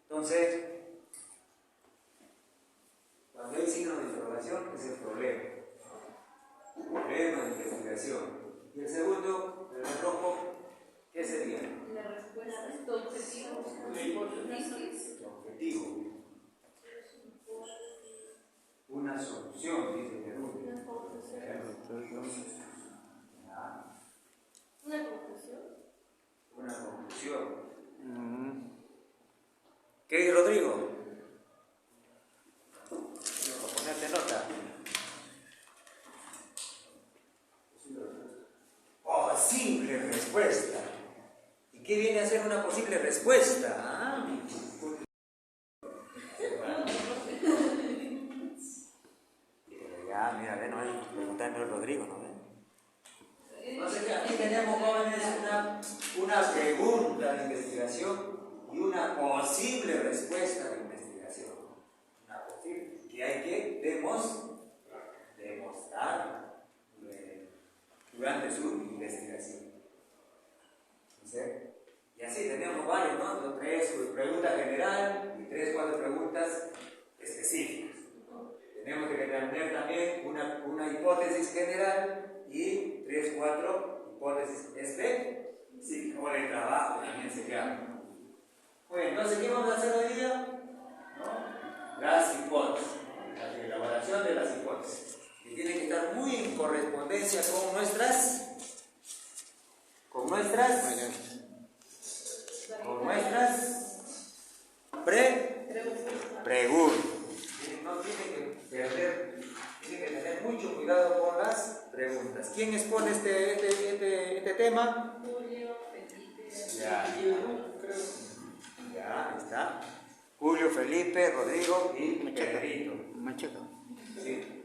Entonces, cuando hay signo de interrogación es el problema. Problema de investigación. Y el segundo, el rojo, ¿qué sería? La respuesta es tu objetivo. Tu objetivo. Una solución, dice Perú. Una conclusión. Una conclusión. ¿Qué dice Rodrigo? Para ponerte nota. Posible respuesta. ¿Y qué viene a ser una posible respuesta? Ya, mira, ve, no hay preguntando al Rodrigo, ¿no ve? Entonces, aquí tenemos, jóvenes, una pregunta de investigación y una posible respuesta de investigación. Una posible, que hay que demostrar durante su investigación. ¿Sí? Y así tenemos varios, ¿no? 3 preguntas general y 3, 4 preguntas específicas. Tenemos que tener también una hipótesis general y 3, 4 hipótesis específicas, o de trabajo también se llama. Bueno, entonces, ¿qué vamos a hacer hoy día? ¿No? Las hipótesis, la elaboración de las hipótesis, que tienen que estar muy en correspondencia con nuestras preguntas. No tiene que perder, tiene que tener mucho cuidado con las preguntas. ¿Quién expone este tema? Julio, Felipe, ya está. Julio, Felipe, Rodrigo y Pedrito. Sí.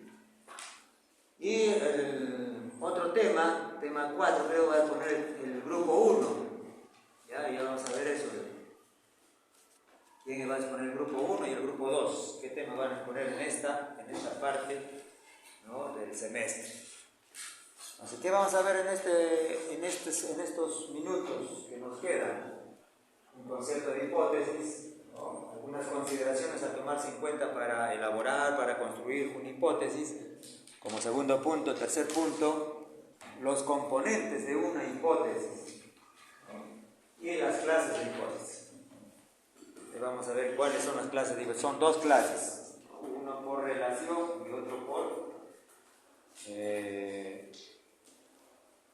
Y el otro tema 4, creo, va a poner el grupo 1. Ya vamos a ver eso. ¿Quién va a exponer el grupo 1 y el grupo 2? ¿Qué tema van a exponer en esta parte, ¿no?, del semestre? Así que vamos a ver en estos minutos que nos quedan un concepto de hipótesis, ¿no?, algunas consideraciones a tomarse en cuenta para elaborar, para construir una hipótesis. Como segundo punto, tercer punto, los componentes de una hipótesis, ¿no?, y las clases de hipótesis. Vamos a ver cuáles son las clases de hipótesis. Son 2 clases, uno por relación y otro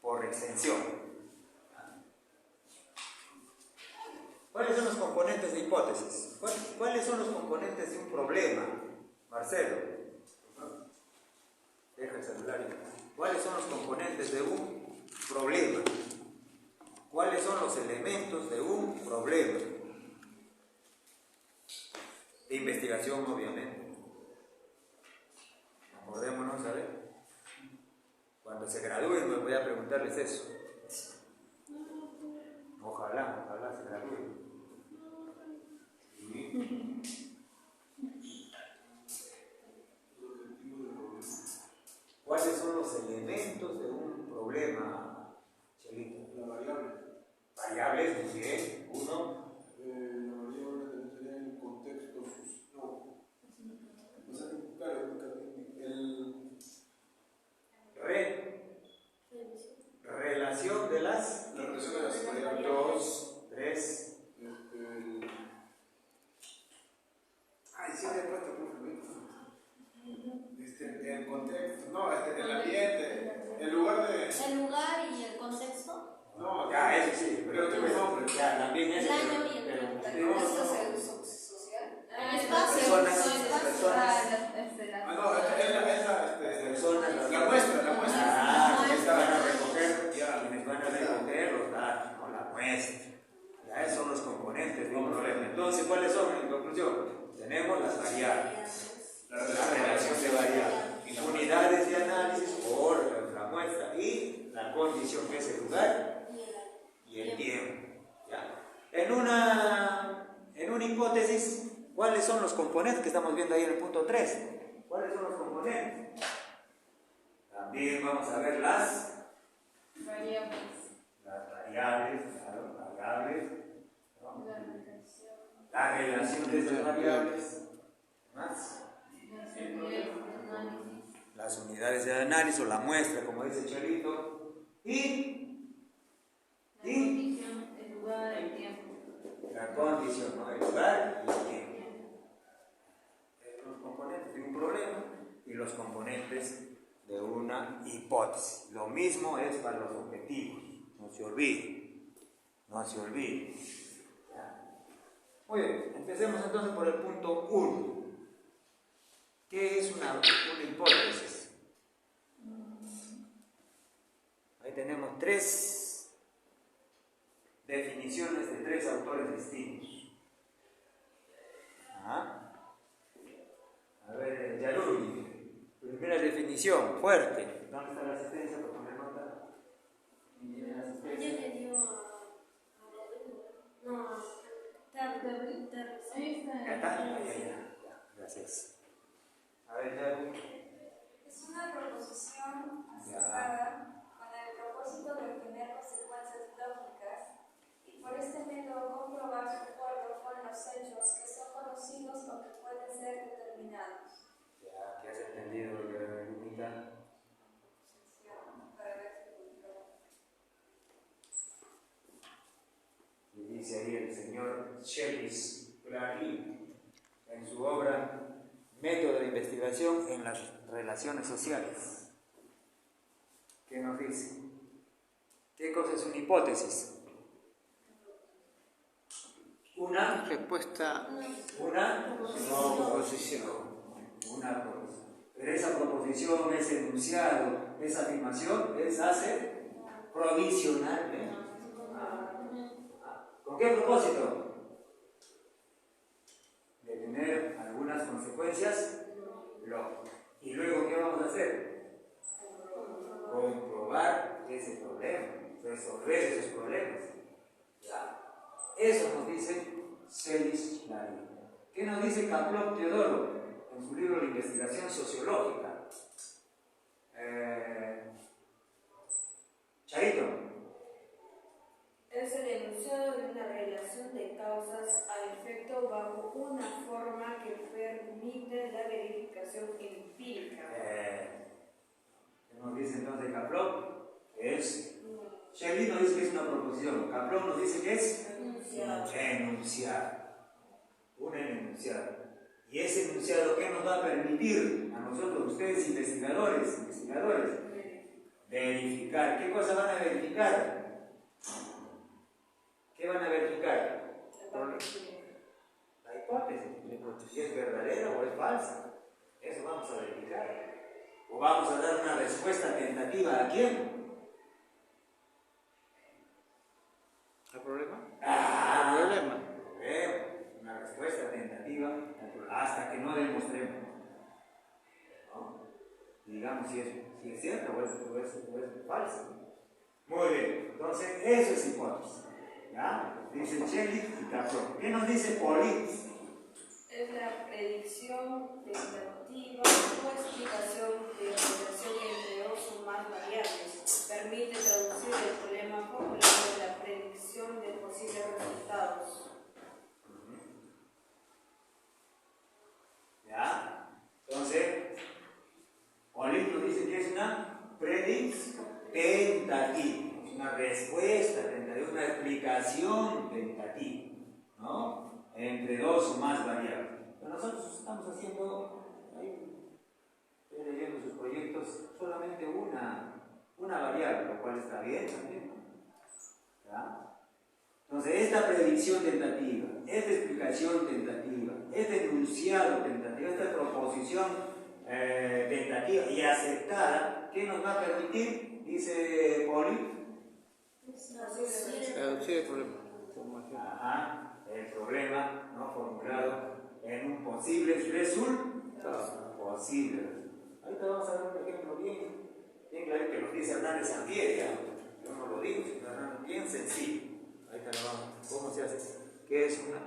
por extensión. ¿Cuáles son los componentes de hipótesis? ¿Cuáles son los componentes de un problema? Marcelo, deja el celular. ¿Cuáles son los componentes de un problema? ¿Cuáles son los elementos de un problema? De investigación, obviamente. Acordémonos, a ver. Cuando se gradúen, me voy a preguntarles eso. Ojalá se gradúen. ¿Sí? ¿Cuáles son los elementos de un problema, Chelito? La variable. Variables, muy bien. Uno. Relación de las variables. 2, 3. Siempre he puesto el contexto, el ambiente, el lugar y el contexto. No, ya, eso sí, pero tengo nombre. Ya, también eso. El año y el ¿Contexto social? El espacio. Personas. La muestra. Quienes van a recoger los datos, ¿no?, la muestra. Ya, esos son los componentes de un problema. Entonces, ¿cuáles son? En conclusión, tenemos las variables, la relación de variables, unidades de análisis por la muestra y la condición, que es el lugar y el tiempo. ¿Ya? En una hipótesis, ¿cuáles son los componentes que estamos viendo ahí en el punto 3? ¿Cuáles son los componentes? También vamos a ver las variables, claro, variables, ¿no? la relación de esas variables, más las unidades de análisis o la muestra, como dice Chelito, y el lugar, el tiempo. la condición, ¿no? El lugar y el tiempo. Los componentes de un problema y los componentes de una hipótesis. Lo mismo es para los objetivos, no se olvide, no se olvide. Muy bien, empecemos entonces por el punto 1. ¿Qué es una hipótesis? Ahí tenemos 3 definiciones de 3 autores distintos. A ver, Yaruri, primera definición, fuerte. ¿Dónde está la asistencia para poner nota? ¿Quién tiene la asistencia? Ella le dio a Rodrigo. No, Ahí está. ¿Ya está? Ya. Gracias. A ver, Yaruri. Es una proposición aceptada con el propósito de obtener consecuencias lógicas y por este método comprobar su acuerdo con los hechos que son conocidos o que pueden ser determinados. Ya, ¿qué has entendido, Lumita? Para ver si comprueba. Y dice ahí el señor Shelley Clarín en su obra Método de investigación en las relaciones sociales. ¿Qué nos dice? ¿Qué cosa es una hipótesis? Una Respuesta proposición. Una proposición. Pero esa proposición, ese enunciado, esa afirmación es hacer provisional. ¿Con qué propósito? De tener algunas consecuencias lógicas. ¿Y luego qué vamos a hacer? Comprobar ese problema, resolver esos problemas. Ya. Eso nos dice Celis Larín. ¿Qué nos dice Kaplov Teodoro en su libro de investigación sociológica? Charito. Es el enunciado de una relación de causas a efecto bajo una forma que permite la verificación empírica. ¿Qué nos dice entonces Kaplov? Es. Shelley nos dice que es una proposición. Kaplov nos dice que es enunciado. Un enunciado. Y ese enunciado, ¿qué nos va a permitir a nosotros, ustedes investigadores, verificar? ¿Qué cosa van a verificar? ¿Qué van a verificar? La hipótesis. Si es verdadera o es falsa. Eso vamos a verificar. O vamos a dar una respuesta tentativa a quién. ¿El problema? ¿El problema? Una respuesta tentativa hasta que no demostremos. ¿No? Y digamos si es cierto o es falso. Muy bien, entonces eso es hipótesis. ¿Ya? Dice Shelley y Kaplov. ¿Qué nos dice Polit? Es la predicción tentativa o explicación de la relación entre 2 o más variables. Permite traducir el problema formulado de la predicción de posibles resultados. ¿Ya? Entonces, Polit nos dice que es una predicción tentativa, es una respuesta tentativa, una explicación tentativa, ¿no? Entre 2 o más variables. Pero nosotros estamos haciendo, estoy leyendo sus proyectos, solamente una variable, lo cual está bien también, ¿no? ¿Ya? Entonces, esta predicción tentativa, esta explicación tentativa, este enunciado tentativo, esta proposición tentativa y aceptada, ¿qué nos va a permitir? Dice Poli. Traducir el problema. El problema, ¿no? Formulado en un posible resultado. Posible. Ahorita vamos a ver un ejemplo bien claro que nos dice Hernández Santiago. Yo no lo digo, sino bien sencillo. Ahorita lo vamos. ¿Cómo se hace? ¿Qué es una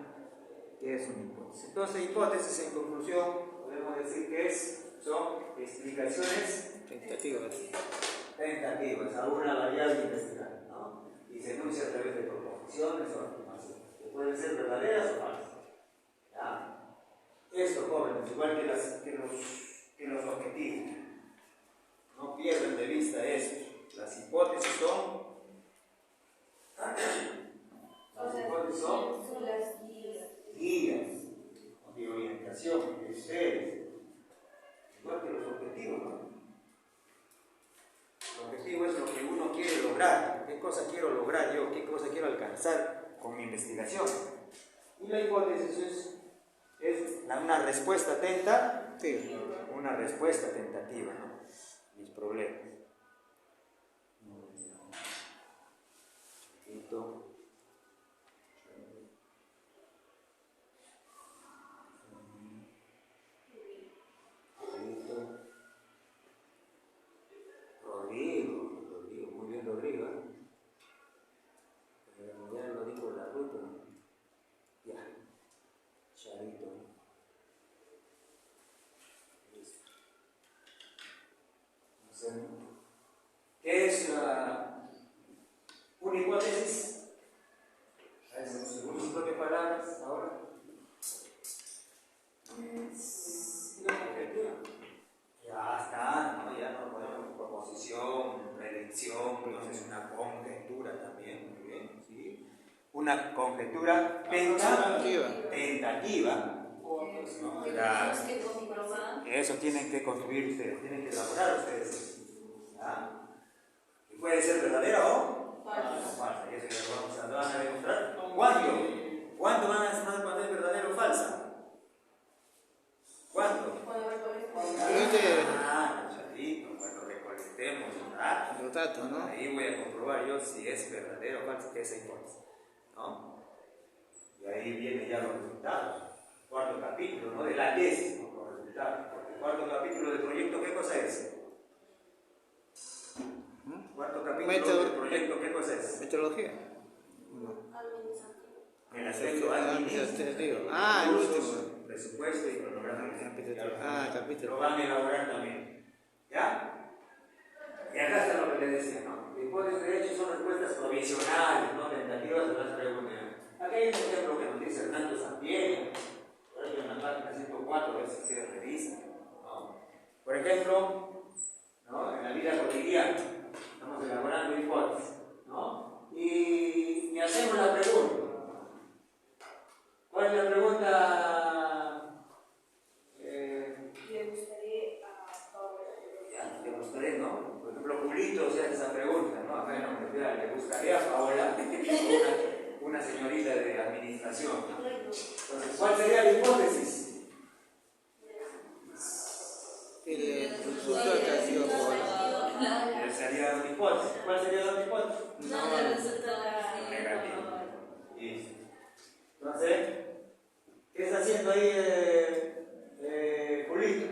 hipótesis? Entonces, hipótesis en conclusión, podemos decir que son explicaciones Tentativas. a una variable investigada, ¿no? Y se enuncia a través de proposiciones o afirmaciones, que pueden ser verdaderas o falsas. hipótesis, igual que los objetivos. No pierdan de vista esto. Las hipótesis son son las guías. guías de orientación de ustedes, igual que los objetivos, ¿no? El objetivo es lo que uno quiere lograr. ¿Qué cosa quiero lograr yo? ¿Qué cosa quiero alcanzar con mi investigación? Y la hipótesis es una respuesta tentativa. Una respuesta tentativa, ¿no? Mis problemas. Chiquito. Rodrigo, muy bien Rodrigo, ¿eh? Ya lo dijo la ruta. Ya, Charito. Listo. ¿Qué es una hipótesis? Según sus propias palabras, ahora. Una conjetura. Ya está, ¿no? Ya no podemos proposición, predicción, entonces una conjetura también, muy bien, ¿sí? Una conjetura tentativa. ¿No? Tenemos que comprobar. Eso tienen que construir ustedes, tienen que elaborar ustedes. ¿Ya? Y puede ser verdadera o falsa. Y eso ya lo van a demostrar. ¿Cuándo? ¿Cuándo van a demostrar cuando es verdadera o falsa? ¿Cuándo? Chavito, cuando recolectemos Los datos, ¿no? ahí voy a comprobar yo si es verdadero o falso esa hipótesis, ¿no? Y ahí vienen ya los resultados. Cuarto capítulo, ¿no? De la tesis, ¿no? Los resultados. Porque el cuarto capítulo del proyecto, ¿qué cosa es? Cuarto capítulo del proyecto, ¿qué cosa es? Metodología. El aspecto administrativo. El último. Presupuesto y cronograma. Capítulo. Lo van a elaborar también. ¿Ya? Y acá está lo que les decía, ¿no? Hipótesis de hecho son respuestas provisionales, ¿no? Tentativas de las preguntas. Aquí hay un ejemplo que nos dice Hernando Sampieri. Por ejemplo, en la página 104, a ver si se revisa, ¿no? Por ejemplo, ¿no? En la vida cotidiana, estamos elaborando hipótesis, ¿no? Y hacemos la pregunta. ¿Cuál es la pregunta? Le gustaría, ¿no? Por ejemplo, Julito se hace esa pregunta, ¿no? Acá en la universidad, ¿le gustaría a Paola una señorita de administración? Entonces, ¿cuál sería la hipótesis? Esa sería la hipótesis. ¿Cuál sería la hipótesis? Negativo. Listo. Entonces, ¿qué está haciendo ahí Julito?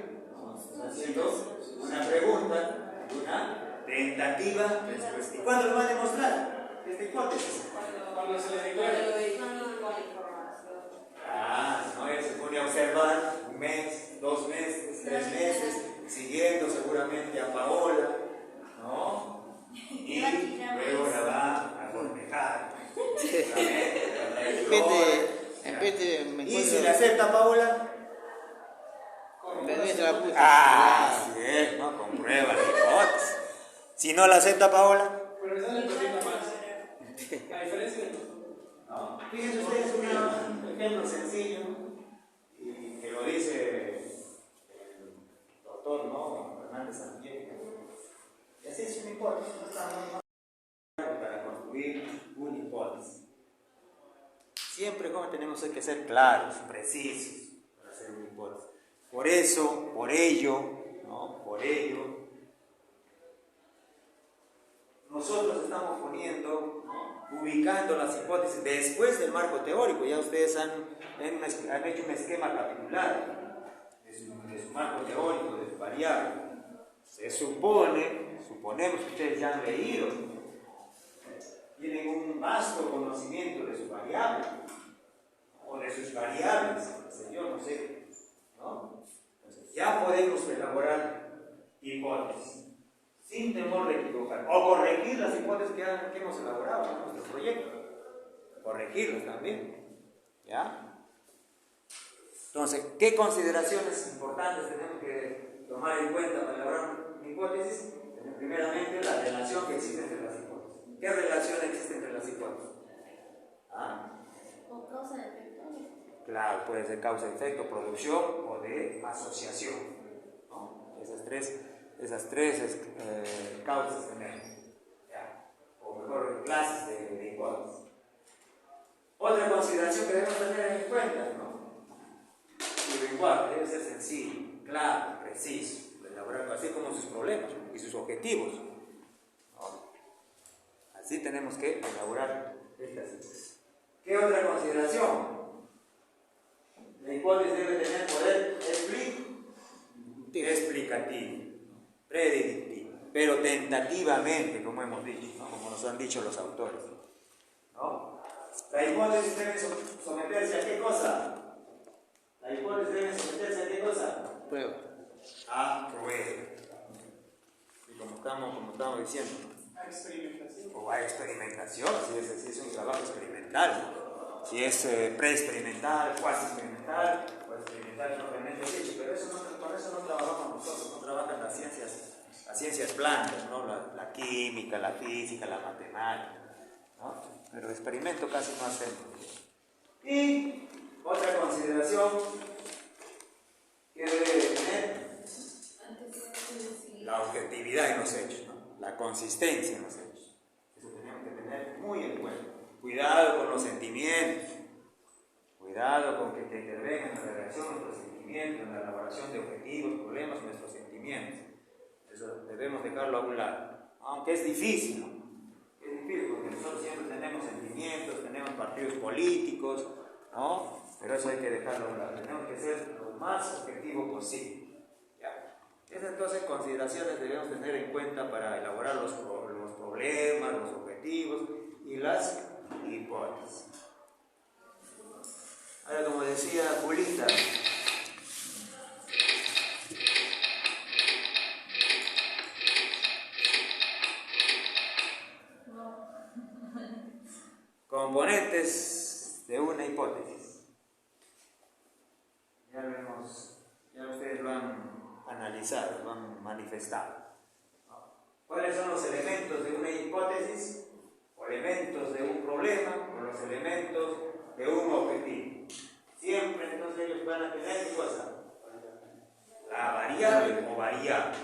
Está haciendo una pregunta, una tentativa respuesta. ¿Y cuándo lo va a demostrar esta hipótesis? Cuando se le recuerde. No, él se pone a observar un mes, 2 meses, 3 meses, siguiendo seguramente a Paola, ¿no? Y luego la va a cortejar. Y si le acepta Paola, así es, ¿no? Comprueba la hipótesis. Si no la acepta Paola, pero esa le cocina más. La diferencia de ¿no? Fíjense ustedes un ejemplo sencillo y que lo dice el doctor, ¿no? Hernández Sampieri. Y así es una hipótesis, no está muy mal para construir una hipótesis. Siempre como tenemos que ser claros, precisos para hacer una hipótesis. Por ello, ¿no? Por ello, nosotros estamos poniendo, ¿no? Ubicando las hipótesis después del marco teórico. Ya ustedes han hecho un esquema capitular de su marco teórico, de su variable. Se suponemos que ustedes ya han leído, tienen un vasto conocimiento de su variable, o de sus variables, yo no sé, ¿no? Entonces, ya podemos elaborar hipótesis sin temor de equivocar, o corregir las hipótesis que hemos elaborado en nuestro proyecto, corregirlas también, ¿ya? Entonces, ¿qué consideraciones importantes tenemos que tomar en cuenta para elaborar una hipótesis? Primeramente, la relación que existe entre las hipótesis. ¿Qué relación existe entre las hipótesis? ¿Ah? O causa de efecto. Claro, puede ser causa-efecto, producción o de asociación, ¿no? Esas tres causas tenemos, ¿ya? O mejor, clases de hipótesis. Otra consideración que debemos tener en cuenta, ¿no? El lenguaje debe ser sencillo, claro, preciso, elaborado, así como sus problemas y sus objetivos, ¿no? Así tenemos que elaborar estas hipótesis. ¿Qué otra consideración? La hipótesis debe tener poder explicativo, predictivo, pero tentativamente, como hemos dicho, ¿no? Como nos han dicho los autores, ¿no? La hipótesis debe someterse a ¿qué cosa? La hipótesis debe someterse a ¿qué cosa? Prueba. A prueba. Y como estamos diciendo, A experimentación. o a experimentación, si es un trabajo experimental, si es preexperimental, cuasi experimental, o experimental propiamente dicho, pero con eso no trabajamos nosotros, no trabajan las ciencias blancas, ¿no? La química, la física, la matemática, ¿no? Pero experimento casi no hacemos. Y otra consideración que debe tener la objetividad en los hechos, ¿no? La consistencia en los hechos. Eso tenemos que tener muy en cuenta. Cuidado con los sentimientos, cuidado con que te intervengan en la relación de nuestros sentimientos, en la elaboración de objetivos, problemas, nuestros sentimientos. Eso debemos dejarlo a un lado, aunque es difícil, ¿no? Es difícil porque nosotros siempre tenemos sentimientos, tenemos partidos políticos, ¿no? Pero eso hay que dejarlo a un lado, tenemos que ser lo más objetivo posible, ¿ya? Esas entonces consideraciones debemos tener en cuenta para elaborar los problemas, los objetivos y las hipótesis. Ahora, como decía Julita, componentes de una hipótesis. Ya ustedes lo han analizado, lo han manifestado. ¿Cuáles son los elementos de una hipótesis? O elementos de un problema, o los elementos de un objetivo. Siempre entonces ellos van a tener ¿qué cosa? La variable o variable.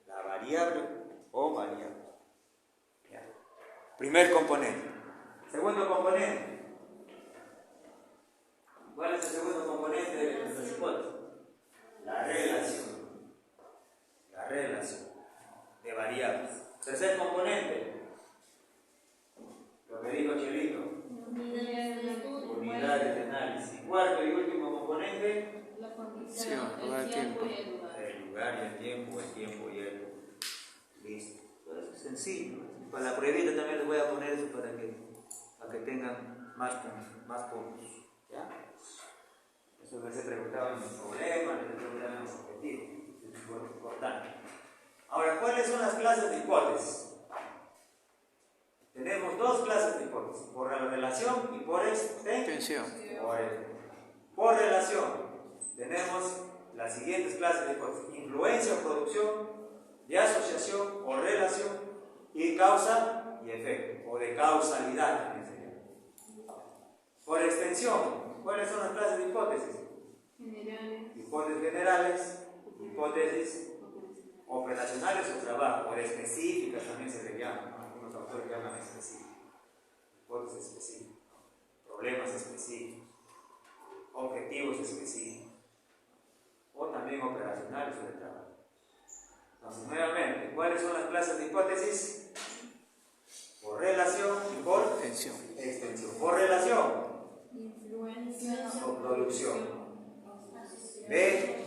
La variable o variable. Ya. Primer componente. Segundo componente. ¿Cuál es el segundo componente de nuestras hipótesis? La relación. La relación de variables. Tercer componente. Lo que dijo Chelito. Unidades de análisis. Cuarto y último componente. La Sí, condición, lugar, el tiempo tiempo. y el lugar. El lugar y el tiempo y el lugar. Listo. Eso es sencillo. Para la pruebita también les voy a poner eso para que tengan más puntos. ¿Ya? Eso que se preguntaba en los problemas, les preguntaba en los objetivos. Es importante. Ahora, ¿cuáles son las clases de hipótesis? Tenemos dos clases de hipótesis, por relación y por extensión. Por relación, tenemos las siguientes clases de hipótesis: influencia o producción, de asociación o relación, y causa y efecto, o de causalidad también se llama. Por extensión, ¿cuáles son las clases de hipótesis? Generales. Hipótesis generales, hipótesis operacionales o trabajo, o de específicas también se le llama, algunos autores llaman específicas, hipótesis específicas, problemas específicos, objetivos específicos, o también operacionales o de trabajo. Entonces, nuevamente, ¿cuáles son las clases de hipótesis? Por relación y por Extensión. Por relación Influencia o producción. B,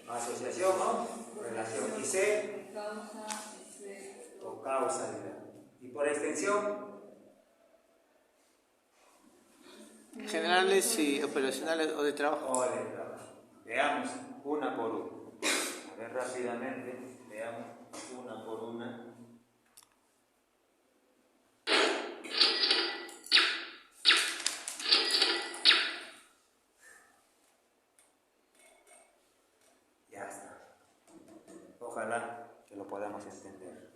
asociación o relación. Y C, causa, efecto. o causalidad. Y por extensión, Generales y operacionales o de trabajo. o de trabajo. Veamos una por una. A ver rápidamente, veamos una por una. Ojalá que lo podamos entender.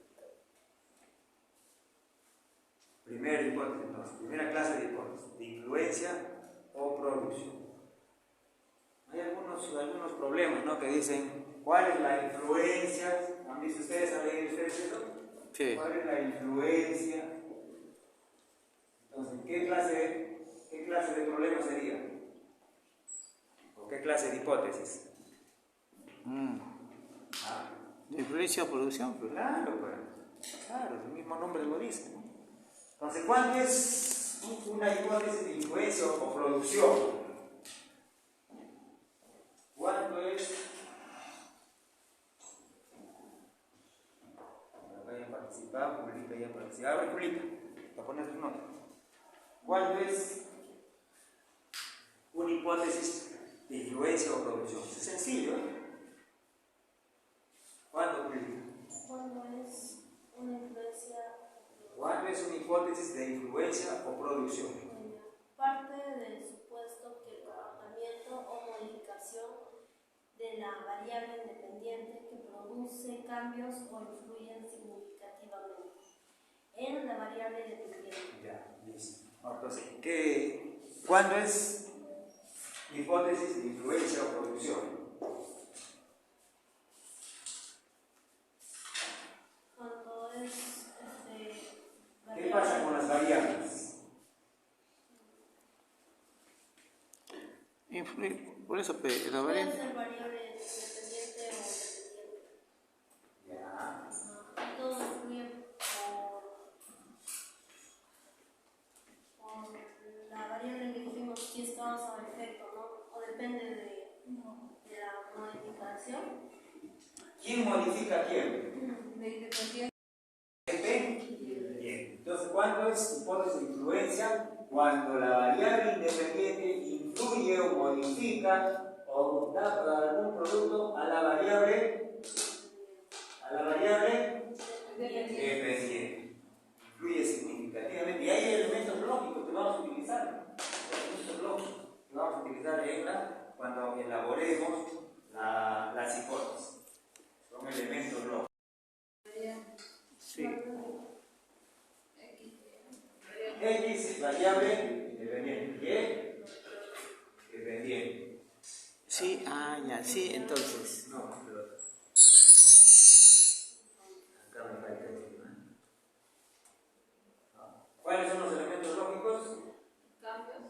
Primera hipótesis, entonces, primera clase de hipótesis, de influencia o producción. Hay algunos problemas, ¿no? Que dicen, ¿cuál es la influencia? ¿Han visto ustedes? ¿Han leído ustedes eso? Sí. ¿Cuál es la influencia? Entonces, ¿qué clase de problema sería? ¿O qué clase de hipótesis? Ah, ¿De influencia o producción? claro, pues. Claro, el mismo nombre lo dice, ¿no? Entonces, ¿cuándo es una hipótesis de influencia o producción? ¿Cuándo es? Vayan a participar, Julita ya participa. A ver, Julita, para poner tu nota. ¿Cuándo es una hipótesis de influencia o producción? Es sencillo, ¿eh? ¿Cuándo, Julita? Cuando es una influencia ¿Cuándo es una hipótesis de influencia o producción? parte del supuesto que el comportamiento o modificación de la variable independiente que produce cambios o influyen significativamente en la variable dependiente. Ya, listo. Entonces, ¿cuándo es hipótesis de influencia o producción? Cuando es ¿Qué pasa con las variables? Por eso, la puede variante. ser variable independiente o dependiente. Ya. Todo influye por la variable que dijimos si es causa o efecto, ¿no? O depende de la modificación. ¿Quién modifica a quién? De independiente. Bien. Entonces, ¿cuándo es hipótesis de influencia? Cuando la variable independiente influye o modifica o da algún producto a la variable dependiente. Influye significativamente. Y hay elementos lógicos que vamos a utilizar. Elementos lógicos que vamos a utilizar cuando elaboremos las hipótesis. Son elementos lógicos. Sí. X es variable independiente. Y dependiente. Sí, ya, sí, entonces. No, pero acá me falta esto, ¿no? ¿Cuáles son los elementos lógicos? cambios.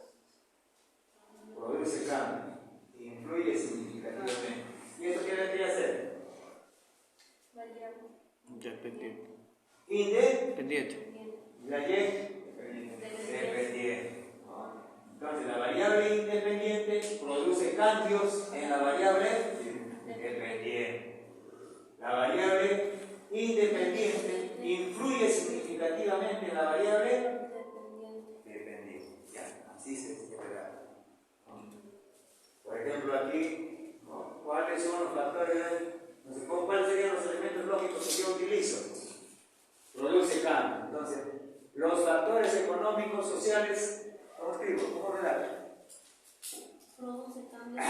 Produce cambios. Influye significativamente. ¿Y esto qué vendría a ser? Variable Dependiente. Independiente. La Y dependiente. Entonces, la variable independiente produce cambios en la variable dependiente. La variable independiente influye significativamente en la variable dependiente. Ya, así se verá. Por ejemplo, aquí, ¿no? ¿Cuáles son los factores? No sé, ¿cuáles serían los elementos lógicos que yo utilizo? Produce cambio. Entonces, los factores económicos, sociales, ¿cómo escribo? ¿Cómo redacto? produce cambios.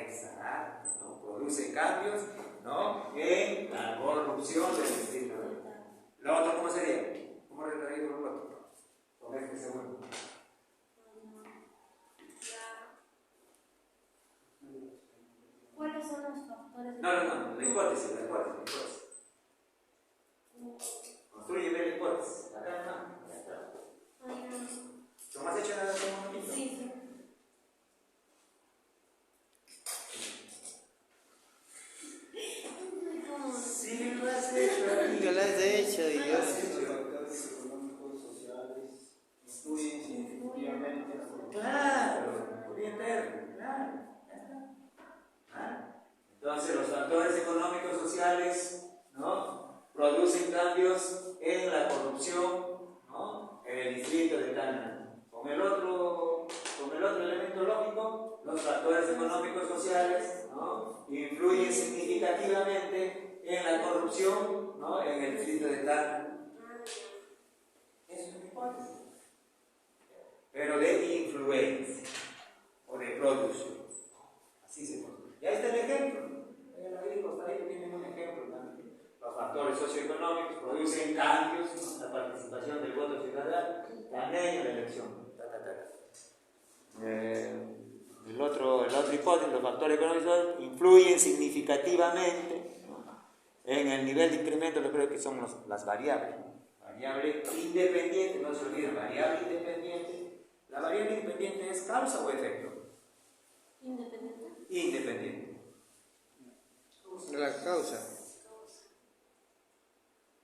Exacto, ¿no? Produce cambios, ¿no? En la corrupción del distrito. ¿Lo otro cómo sería? ¿Cómo redactaría lo otro? Con este segundo. ¿Cuáles son los factores? No, la hipótesis. Construye la hipótesis. Acá no, ya está. ¿Lo has hecho en algún momento? Sí. Sí, lo has hecho. ¿Qué lo has hecho, Los Dios? factores económicos, sociales, influyen significativamente en la producción. Claro, muy interno, claro. Ya está. ¿Ah? Entonces, los factores económicos, sociales, ¿no? Producen cambios en la corrupción, ¿no? En el distrito de Tana. Con el otro elemento lógico, los factores económicos, sociales, ¿no? Influyen significativamente en la corrupción, ¿no? En el distrito de Tana. Eso es una hipótesis. Pero de influencia o de producción. Así se construye. Y ahí está el ejemplo. Ahí está ahí, tienen un ejemplo factores socioeconómicos producen cambios, ¿no? La participación del voto ciudadano, también en la elección. La otra hipótesis, los factores económicos influyen significativamente, ¿no? En el nivel de incremento, lo creo que son las variables, ¿no? Variable independiente, no se olviden, variable independiente. ¿La variable independiente es causa o efecto? Independiente. Independiente. La causa.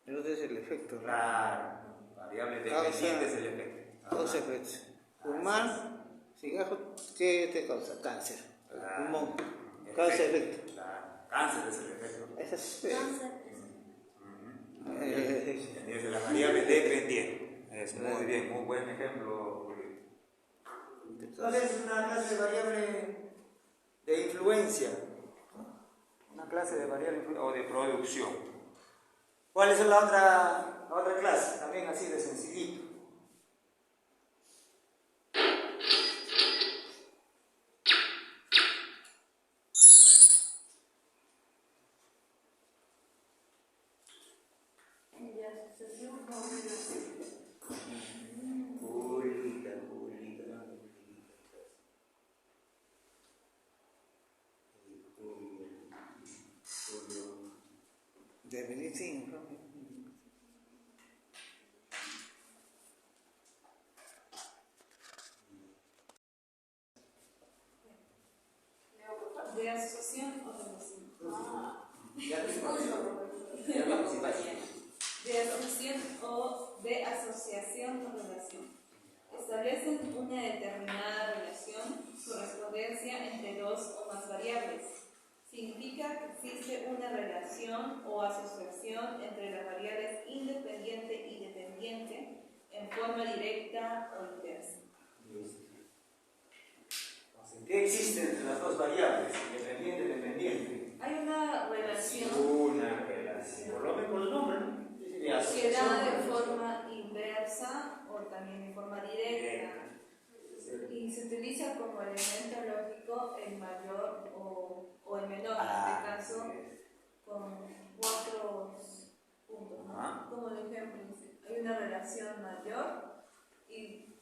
El otro es el efecto. ¿No? Claro, variable dependiente es el efecto. Causa, efecto. Fumar, cigarro, ¿qué te causa? Cáncer. Claro. Pulmón. Causa, efecto. Claro, cáncer es el efecto. Esa es Cáncer. Es la variable dependiente. Es muy bien, muy buen ejemplo. ¿Cuál es una clase de variable de influencia? Una clase de variable o de producción. ¿Cuál es la otra clase? También así de sencillito. De asociación combinación. Definición. De asociación o relación. De asociación o relación. Establecen una determinada relación, correspondencia entre dos o más variables. Significa que existe una relación o asociación entre las variables independiente y dependiente en forma directa o inversa. ¿Qué existe entre las dos variables? Independiente y dependiente. Hay una relación Una relación. Por lo menos el nombre, ¿no? que da de forma inversa o también de forma directa. Y se utiliza como elemento lógico el mayor o el menor, en este caso con 4 puntos, ¿no? Como el ejemplo, dice, hay una relación mayor y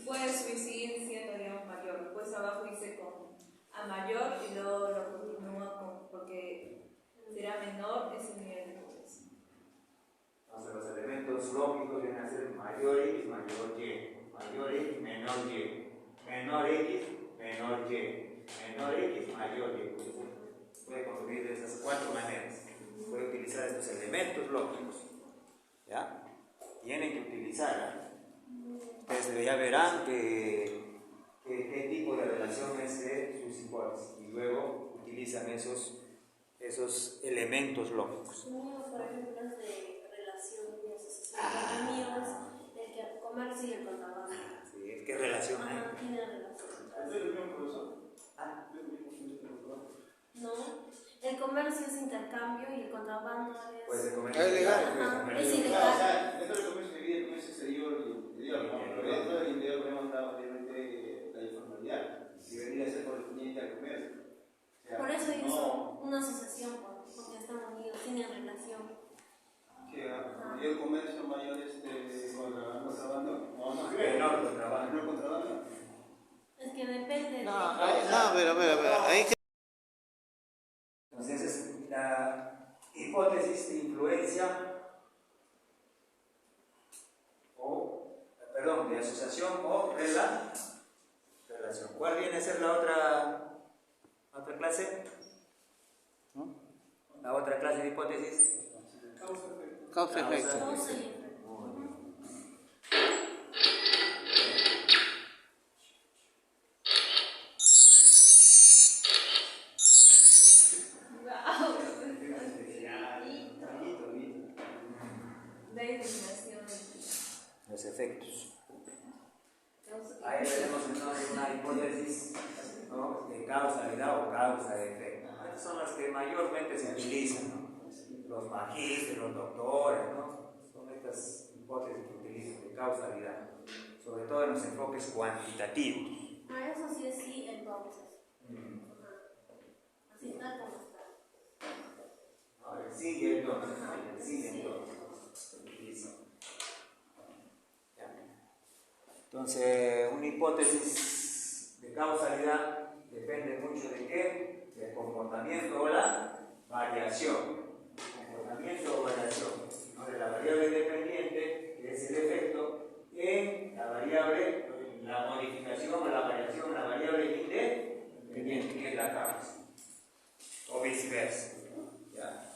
puede seguir siendo, digamos, mayor. Después abajo dice con a mayor y luego lo continúa con, porque será menor ese nivel de potencia. Entonces los elementos lógicos vienen a ser mayor X, mayor Y, mayor X, menor Y. Menor X, menor Y, menor X, mayor Y. Puede construir de esas 4 maneras. Puede utilizar estos elementos lógicos. ¿Ya? Tienen que utilizar. Entonces ya verán qué tipo de relación es de sus hipótesis. Y luego utilizan esos elementos lógicos. Míos, por ejemplo, es de relación y asociación. El mío es el que comercio y el contrabando. Sí, ¿qué relación hay? Tiene relación. ¿Es el mismo profesor? No, el comercio es intercambio y el contrabando es... Pues de comer. Es legal. Es Claro, o ilegal. sea, dentro del comercio se divide el comercio exterior y interior, ¿no? Pero dentro del interior podemos estar obviamente la informalidad, que debería ser correspondiente al comercio. O sea, Por eso ellos no, son una asociación, porque están unidos, tienen relación. que a mayor comercio, mayor contrabando. No, Menor contrabando. menor contrabando. Es que depende No, pero, ahí que... Entonces, la hipótesis de influencia de asociación o relación. ¿Cuál viene a ser la otra clase? La otra clase de hipótesis. Causa, efecto. Causa y efecto. De eliminación. Los efectos. Ahí tenemos entonces una hipótesis, ¿no?, de causalidad o causa de efecto. Estas son las que mayormente se utilizan, ¿no? Los magísteres, los doctores, ¿no? Son estas hipótesis que utilizan de causalidad, sobre todo en los enfoques cuantitativos. A eso sí es sí, entonces. Así tal como está. A ver, sigue entonces, sigue. Entonces, una hipótesis de causalidad depende mucho de qué, del comportamiento o la variación. Comportamiento o variación, ¿no? De la variable dependiente, que es el efecto, en la variable, la modificación o la variación, la variable independiente, que es la causa. O viceversa. ¿Ya?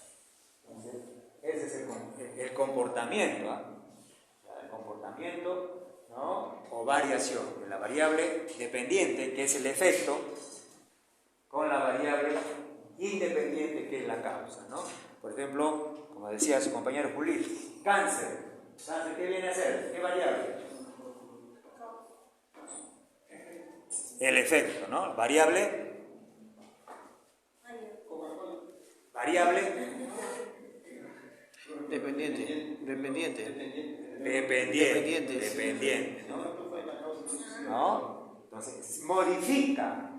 Entonces, ese es el comportamiento. El comportamiento, ¿no? O variación de la variable dependiente, que es el efecto, con la variable independiente, que es la causa, ¿no? Por ejemplo, como decía su compañero Julio, cáncer. ¿Cáncer qué viene a ser? ¿Qué variable? El efecto, ¿no? Variable dependiente, ¿no? Entonces, modifica,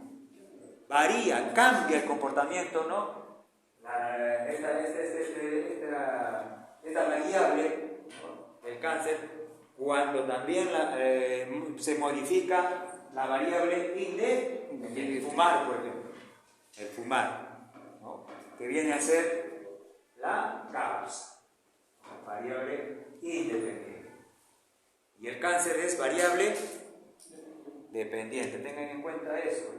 varía, cambia el comportamiento, ¿no? Esta variable, ¿no? El cáncer, cuando también se modifica la variable el fumar, por ejemplo, el fumar, ¿no? Que viene a ser la causa, la variable independiente. Y el cáncer es variable dependiente. Tengan en cuenta eso,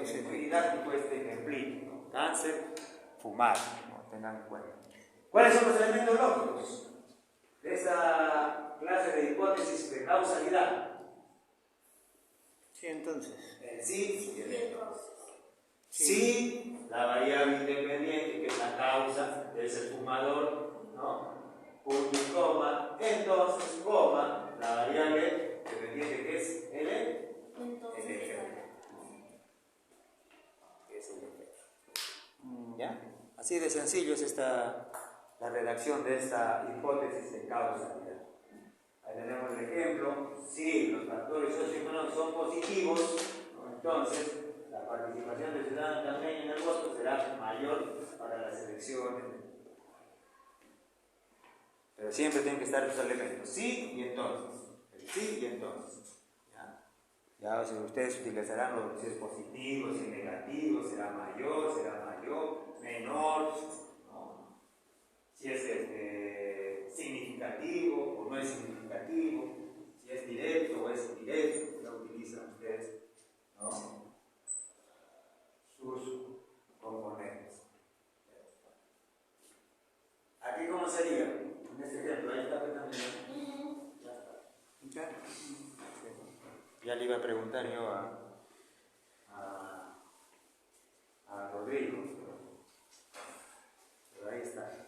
es muy didáctico este ejemplito, ¿no? Cáncer, fumar, ¿no? Tengan en cuenta. ¿Cuáles son los elementos lógicos de esta clase de hipótesis de causalidad? Sí, entonces. Sí y el entonces. Sí, la variable independiente, que es la causa, es el fumador, ¿no? Punto y coma. Entonces, coma, la variable dependiente, que es el efecto. Es el efecto. ¿Ya? Así de sencillo es la redacción de esta hipótesis de causalidad. Ahí tenemos el ejemplo. Si los factores socioeconómicos son positivos, ¿no? Entonces la participación del ciudadano también en el voto será mayor para las elecciones. Pero siempre tienen que estar estos elementos: sí y entonces. El sí y entonces. Ya si ustedes utilizarán si es positivo, si es negativo, será mayor, menor, ¿no? Si es significativo o no es significativo, si es directo o es indirecto, lo utilizan ustedes, ¿no? Sus componentes. ¿Aquí cómo sería? En este ejemplo, ahí está también. Ya está. Ya le iba a preguntar yo a Rodrigo, pero ahí está.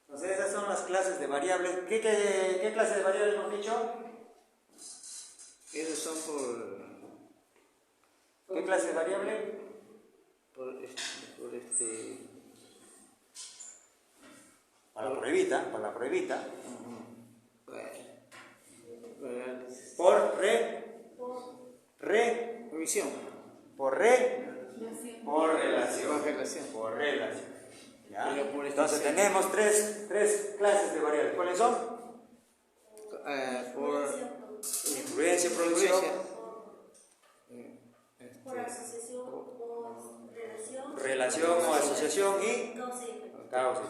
Entonces esas son las clases de variables. ¿Qué clases de variables hemos dicho? Esos son ¿Qué clase de variable? Para la pruebita. Por revisión. Por relación. ¿Ya? Entonces tenemos tres clases de variables. ¿Cuáles son? Por Influencia, producción. Por asociación o relación. Relación o asociación y causa.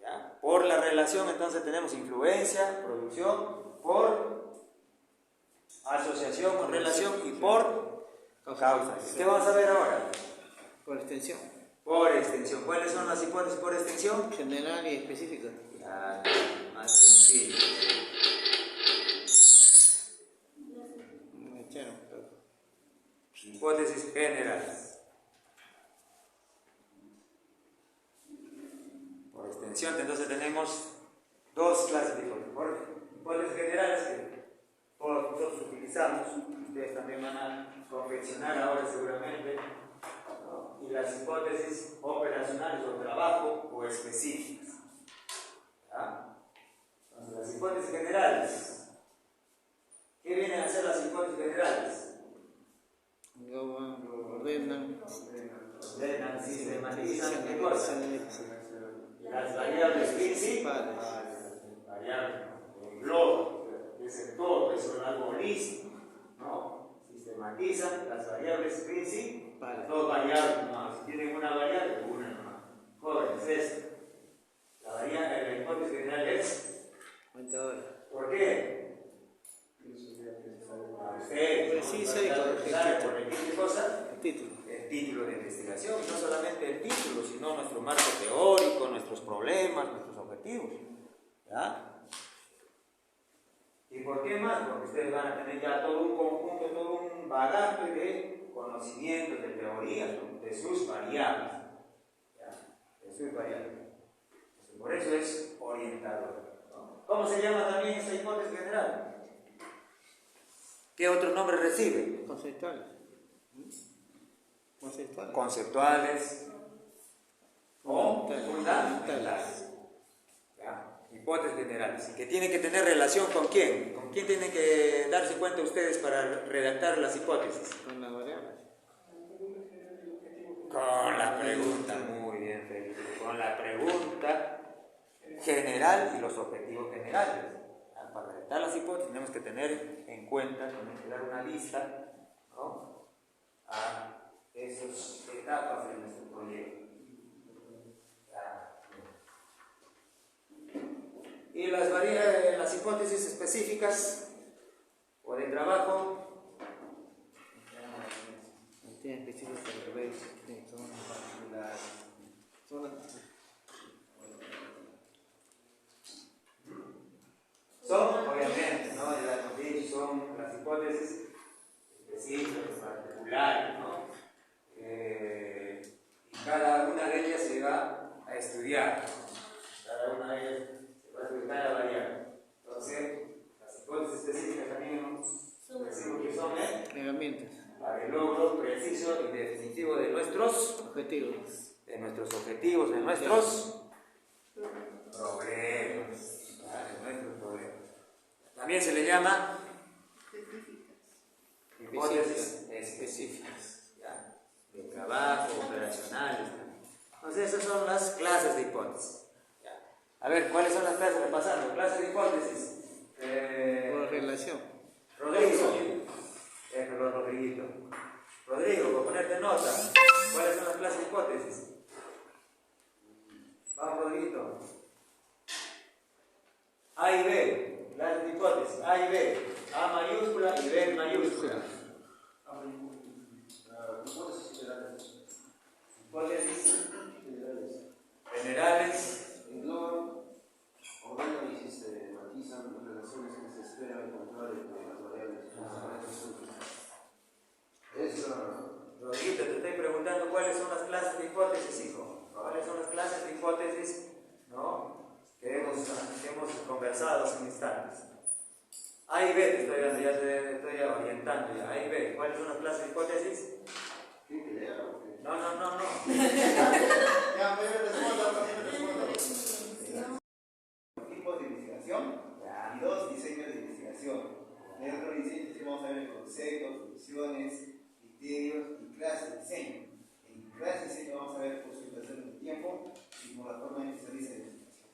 ¿Ya? Por la relación entonces tenemos influencia, producción, por asociación o relación y por causa. ¿Qué vamos a ver ahora? Por extensión. Por extensión. ¿Cuáles son las hipótesis por extensión? General y específica. Ya, más sencillo. Hipótesis generales. Por extensión, entonces tenemos dos clases de hipótesis. Por hipótesis generales que todos nosotros utilizamos, ustedes también van a confeccionar ahora seguramente, ¿no? Y las hipótesis operacionales o trabajo o específicas. ¿Ya? Entonces, las hipótesis generales. ¿Qué vienen a ser las hipótesis generales? Ordenan, sistematizan, ¿qué cosa? Las variables principales, variables, engloba, es el todo, es algo holístico, ¿no? Sistematizan las variables principales, dos variables, no, si tienen una variable, una nomás. Jóvenes, esta. La hipótesis general es. ¿Por qué? Precisa y corregir qué cosa. El título de investigación, y no solamente el título, sino nuestro marco teórico, nuestros problemas, nuestros objetivos. ¿Ya? ¿Y por qué más? Porque ustedes van a tener ya todo un conjunto, todo un bagaje de conocimientos, de teorías, ¿no? De sus variables. ¿Ya? De sus variables. Por eso es orientador, ¿no? ¿Cómo se llama también esta hipótesis general? ¿Qué otro nombre recibe? Conceptuales. Conceptuales o fundamentales. ¿Ya? Hipótesis generales. ¿Que tienen que tener relación con quién? ¿Con quién tienen que darse cuenta ustedes para redactar las hipótesis? Con las variables. Con la pregunta, muy bien, Felipe. Con la pregunta general y los objetivos generales. Para redactar las hipótesis tenemos que tener en cuenta, tenemos que dar una lista, ¿no?, a esas etapas de nuestro proyecto. Y las hipótesis específicas o de trabajo. Tienen específicos al revés. Son, obviamente, ¿no? Ya hemos dicho, son las hipótesis específicas, particulares, ¿no? Y cada una de ellas se va a estudiar, ¿no? Cada una de ellas se va a estudiar cada variable. Entonces, las hipótesis específicas también decimos que son herramientas para el logro preciso y definitivo de nuestros objetivos, de nuestros problemas. También se le llama hipótesis específicas, ¿ya? De trabajo, operacionales. Entonces, esas son las clases de hipótesis. ¿Ya? A ver, ¿cuáles son las clases? Repasando, clases de hipótesis. por relación. Rodrigo, déjalo, Rodriguito. Rodrigo, por ponerte nota, ¿cuáles son las clases de hipótesis? Vamos, Rodriguito. A y B, clases de hipótesis, A y B, A mayúscula y B mayúscula. Hipótesis generales. Engloban, ordenan y sistematizan las relaciones que se esperan encontrar entre las variables. Rodriguito, te estoy preguntando cuáles son las clases de hipótesis, hijo. ¿Cuáles son las clases de hipótesis, ¿no?, que hemos conversado hace instantes? A y B te estoy dando, ya te estoy orientando ya. A y B, ¿cuáles son las clases de hipótesis? No. Ya, pero respondo. Tipos de investigación y dos diseños de investigación. En el otro diseño vamos a ver el concepto, funciones, criterios y clases de diseño. En clases de diseño vamos a ver por su impresión en el tiempo y por la forma en que se realiza la investigación.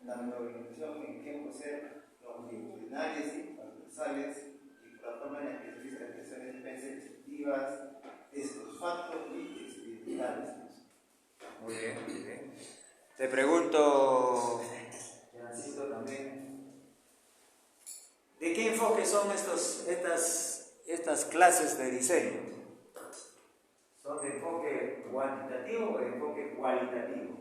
La organización en qué puede ser longitudinales y transversales y por la forma en la que se realiza las investigaciones perspectivas, estos factos y experimentales. Muy bien, muy bien. Te pregunto, Francisco, también, ¿de qué enfoque son estas clases de diseño? ¿Son de enfoque cuantitativo o de enfoque cualitativo?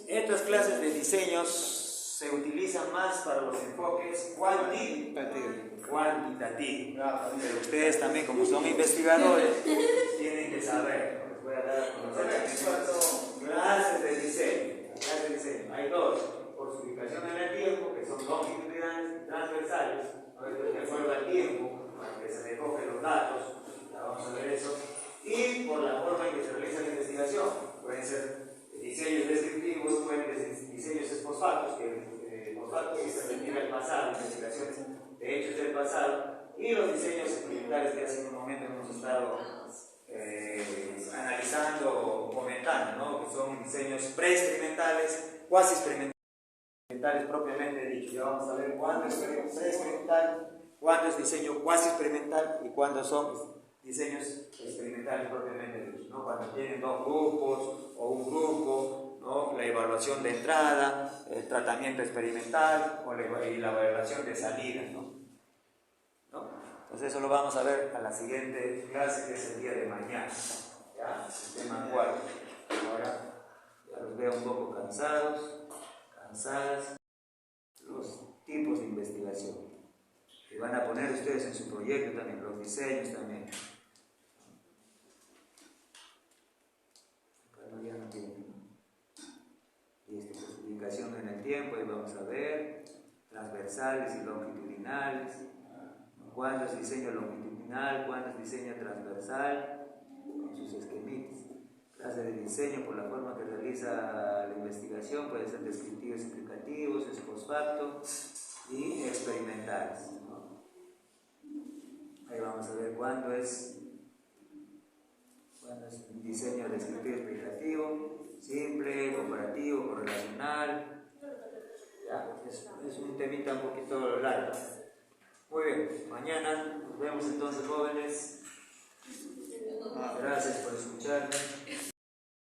Estas clases de diseños se utilizan más para los enfoques cuantitativos. Pero ustedes también, como son investigadores, tienen que saber. Les voy a dar a conocer clases de diseño. Hay dos, por su ubicación en el tiempo, que son longitudinales y transversales. De acuerdo al tiempo, para que se recogen los datos, ya vamos a ver eso. Y por la forma en que se realiza la investigación. Pueden ser diseños descriptivos, pueden ser diseños ex post facto, que se refiere al pasado, investigaciones de hechos del pasado, y los diseños experimentales que hace un momento hemos estado analizando o comentando, ¿no? Que son diseños preexperimentales, cuasi experimentales propiamente dicho. Ya vamos a ver cuándo es preexperimental, cuándo es diseño cuasi experimental y cuándo son diseños experimentales propiamente dicho, ¿no? Cuando tienen dos grupos o un grupo, ¿no? La evaluación de entrada, el tratamiento experimental y la evaluación de salida, ¿no? Entonces eso lo vamos a ver a la siguiente clase, que es el día de mañana, ¿ya? El tema 4. Ahora ya los veo un poco cansados, cansadas. Los tipos de investigación que van a poner ustedes en su proyecto también, los diseños también. Acá ya no tiene. Listo, justificación en el tiempo, y vamos a ver transversales y longitudinales. ¿Cuándo es diseño longitudinal? ¿Cuándo es diseño transversal? Con sus esquemitas. Clase de diseño por la forma que realiza la investigación, puede ser descriptivos, explicativos, ex post facto y experimentales, ¿no? Ahí vamos a ver cuándo es diseño descriptivo, explicativo, simple, comparativo, correlacional. ¿Ya? Es un temita un poquito largo. Muy bien, mañana nos vemos entonces, jóvenes. Gracias por escucharme.